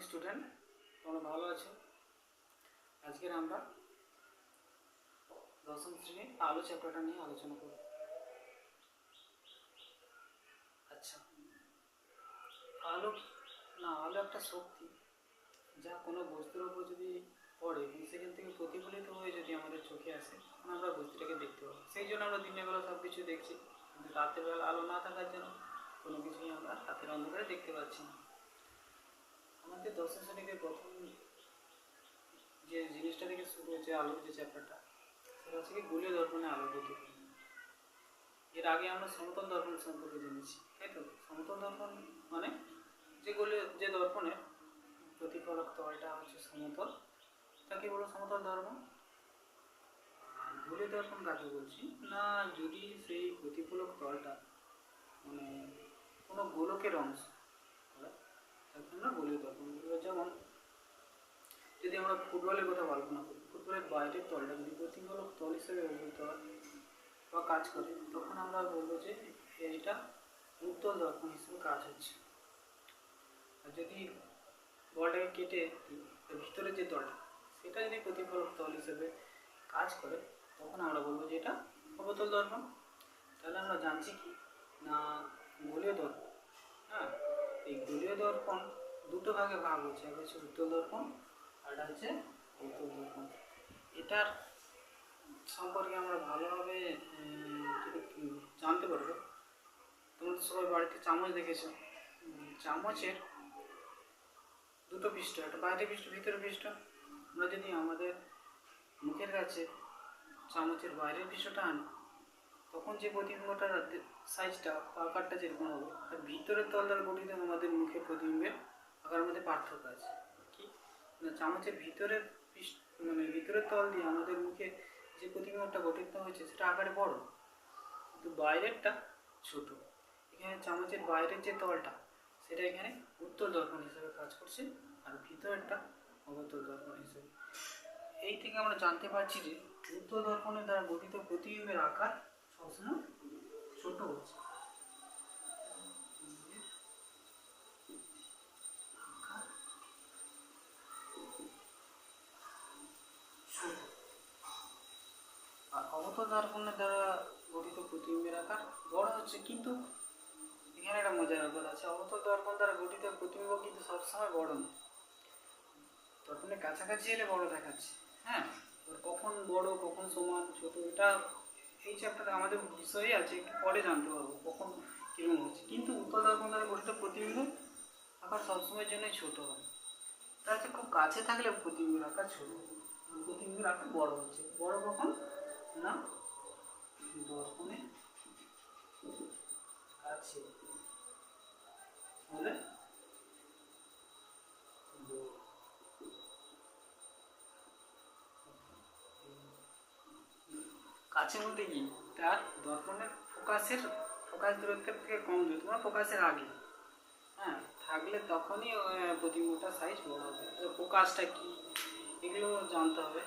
Morning student, তোমরা ভালো আছো? আজকের আমরা দশম শ্রেণীর আলো চ্যাপ্টারটা নিয়ে আলোচনা করব। আচ্ছা, আলো আলো একটা শক্তি যা কোনো বস্তুর উপর যদি পড়ে এবং সেখান থেকে প্রতিফলিত হয়ে যদি আমাদের চোখে আসে, আমরা বস্তুটাকে দেখতে পাবো। সেই জন্য আমরা দিনের বেলা সব কিছু দেখছি, কিন্তু রাতের বেলা আলো না থাকার জন্য কোনো কিছুই আমরা রাতের অন্ধকারে দেখতে পাচ্ছি না। আমাদের দশম শ্রেণীতে প্রথম যে জিনিসটা থেকে শুরু হয়েছে আলোর যে চ্যাপ্টারটা, সেটা হচ্ছে কি গোলীয় দর্পণে আলোর প্রতিফলন। এর আগে আমরা সমতল দর্পণ সম্পর্কে জেনেছি, তাই তো? সমতল দর্পণ মানে যে দর্পণের প্রতিফলক তলটা হচ্ছে সমতল, তাকে বলো সমতল দর্পণ। গোলীয় দর্পণ কাকে বলছি না, যদি সেই প্রতিফলক তলটা মানে কোনো গোলকের অংশ হয়, তাকে আমরা গোলীয় দর্পণ বলবো। যেমন যদি আমরা ফুটবলের কথা কল্পনা করি, ফুটবলের বাইরের তলটা যদি প্রতিফলক তল হিসেবে ব্যবহৃত হয় বা কাজ করে, তখন আমরা বলবো যে এটা উত্তল দর্পণ হিসেবে কাজ হচ্ছে। আর যদি বলটাকে কেটে ভিতরে যে তলটা, সেটা যদি প্রতিফলক তল হিসেবে কাজ করে, তখন আমরা বলবো যে এটা অবতল দর্পণ। তাহলে আমরা জানছি কি না, গোলীয় দর্পণ। হ্যাঁ, এই গোলীয় দর্পণ দুটো ভাগে ভাগ হচ্ছে, একটা হচ্ছে উত্তল দর্পণ আর একটা হচ্ছে অবতল দর্পণ। এটার সম্পর্কে আমরা ভালোভাবে জানতে পারবো। তোমরা তো সবাই বাড়িতে চামচ দেখেছো, চামচের দুটো পৃষ্ঠ, একটা বাইরের পৃষ্ঠ, ভিতরের পৃষ্ঠ। আমরা যদি আমাদের মুখের কাছে চামচের বাইরের পৃষ্ঠটা আনি, তখন যে প্রতিবিম্বটার সাইজটা বা আকারটা যেরকম হবে, তার ভিতরের তল দ্বারা গঠিত আমাদের মুখের প্রতিবিম্বের আকারের মধ্যে পার্থক্য আছে। কি না, চামচের ভিতরের ভিতরের তল দিয়ে আমাদের মুখে যে প্রতিবিম্বটা গঠিত হয়েছে সেটা আকারে বড়, কিন্তু বাইরেরটা ছোট। এখানে চামচের বাইরের যে তলটা, সেটা এখানে উত্তল দর্পণ হিসেবে কাজ করছে, আর ভিতরেরটা অবতল দর্পণ হিসেবে। এই থেকে আমরা জানতে পারছি যে উত্তল দর্পণের দ্বারা গঠিত প্রতিবিম্বের আকার সবসময় ছোট হচ্ছে। আর অবতল দর্পণের দ্বারা গঠিত প্রতিবিম্বের আকার বড় হচ্ছে। কিন্তু এখানে একটা মজার ব্যাপার আছে, অবতল দর্পণ দ্বারা গঠিত প্রতিবিম্ব কিন্তু সবসময় বড় নয়। দর্পণের কাছাকাছি এলে বড় দেখাচ্ছে। হ্যাঁ, কখন বড় কখন সমান ছোট, এটা এই চ্যাপ্টারে আমাদের বিষয়ে আছে, একটু পরে জানতে পারবো কখন কিরকম হচ্ছে। কিন্তু উত্তল দর্পণ দ্বারা গঠিত প্রতিবিম্ব আকার সবসময়ের জন্যই ছোট হবে। তার হচ্ছে খুব কাছে থাকলে প্রতিবিম্বের আকার ছোট, প্রতিবিম্বের আকার বড় হচ্ছে। বড় কখন না, দর্পণের কাছে হলে কাছে বলতে কি, তার দর্পণের ফোকাস দূরত্বের থেকে কম দূরে, তোমার ফোকাসের আগে হ্যাঁ থাকলে তখনই প্রতিবিম্বটার সাইজ বড় হবে। ফোকাসটা কি, এগুলো জানতে হবে।